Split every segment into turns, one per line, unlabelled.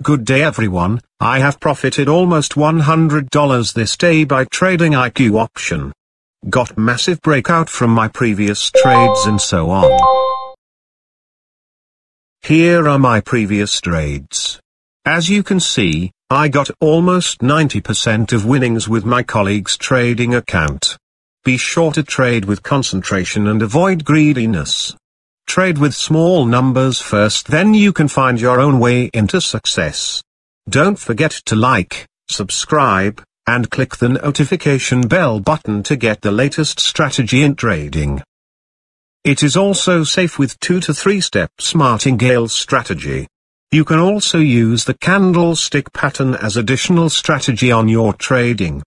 Good day everyone, I have profited almost $100 this day by trading IQ option. Got massive breakout from my previous trades and so on. Here are my previous trades. As you can see, I got almost 90% of winnings with my colleague's trading account. Be sure to trade with concentration and avoid greediness. Trade with small numbers first, then you can find your own way into success. Don't forget to like, subscribe, and click the notification bell button to get the latest strategy in trading. It is also safe with 2 to 3 steps martingale strategy. You can also use the candlestick pattern as additional strategy on your trading.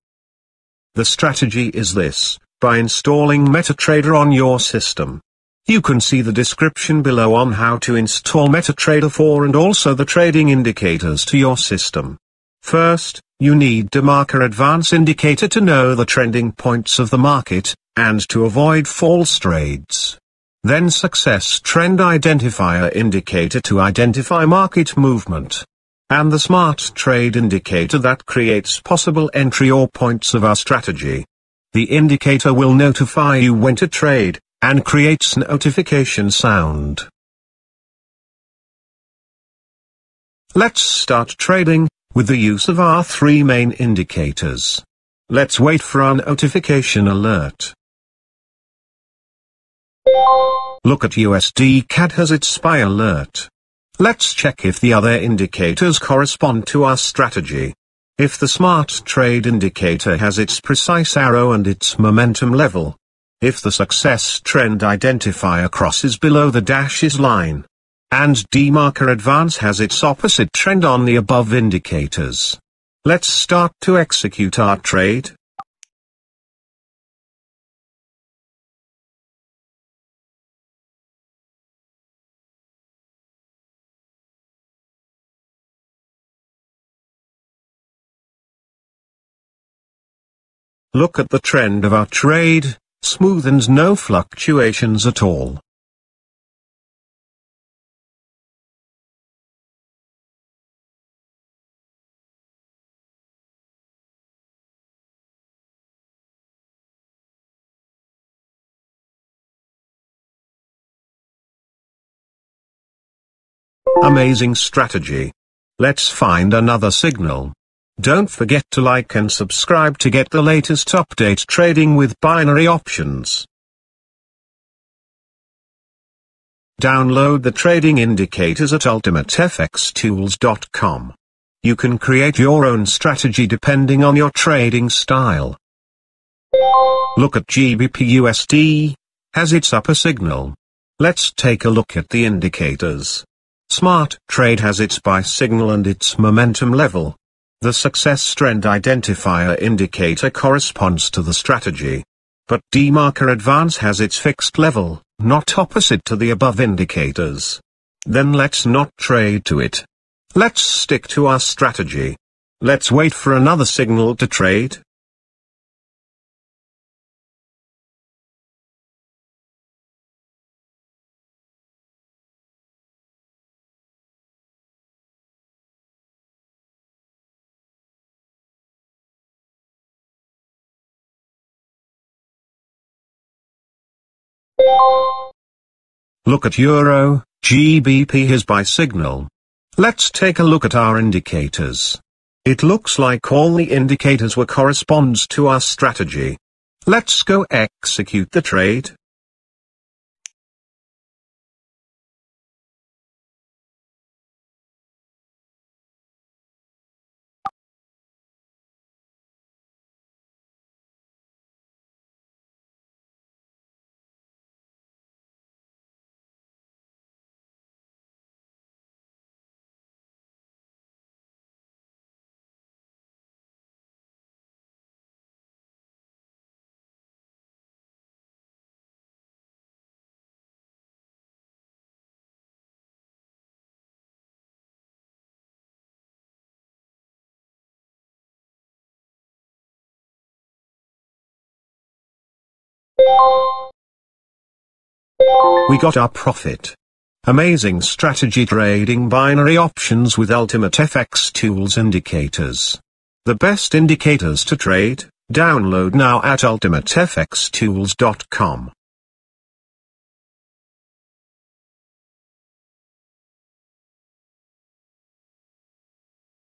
The strategy is this: by installing MetaTrader on your system. You can see the description below on how to install MetaTrader 4 and also the trading indicators to your system. First, you need DeMarker Advance Indicator to know the trending points of the market, and to avoid false trades. Then Success Trend Identifier Indicator to identify market movement. And the Smart Trade Indicator that creates possible entry or points of our strategy. The indicator will notify you when to trade, and creates notification sound. Let's start trading, with the use of our 3 main indicators. Let's wait for our notification alert. Look at USD CAD has its SPY alert. Let's check if the other indicators correspond to our strategy. If the Smart Trade Indicator has its precise arrow and its momentum level. If the Success Trend Identifier crosses below the dashes line. And DeMarker Advance has its opposite trend on the above indicators. Let's start to execute our trade. Look at the trend of our trade, smooth and no fluctuations at all. Amazing strategy. Let's find another signal. Don't forget to like and subscribe to get the latest update trading with binary options. Download the trading indicators at ultimatefxtools.com. You can create your own strategy depending on your trading style. Look at GBP/USD, has its upper signal. Let's take a look at the indicators. Smart Trade has its buy signal and its momentum level. The Success Trend Identifier Indicator corresponds to the strategy. But DeMarker Advance has its fixed level, not opposite to the above indicators. Then let's not trade to it. Let's stick to our strategy. Let's wait for another signal to trade. Look at Euro, GBP has buy signal. Let's take a look at our indicators. It looks like all the indicators were corresponds to our strategy. Let's go execute the trade. We got our profit. Amazing strategy trading binary options with Ultimate FX Tools indicators. The best indicators to trade, download now at ultimatefxtools.com.